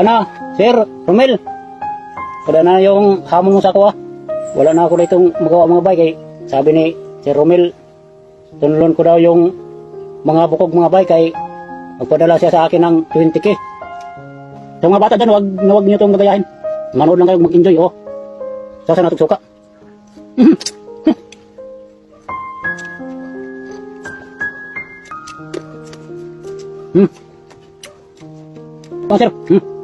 Ano, Sir Romel? Wala na yung hamon mo sa ako ah. Wala na ako na itong magawa mga bike eh. Sabi ni Sir Romel, tunulon ko daw yung mga bukog mga bike ay magpadala siya sa akin ng 20K. So mga bata dyan, wag nyo itong gagayahin. Manood lang kayo, mag-enjoy oh. Sasa na itong suka. Sir.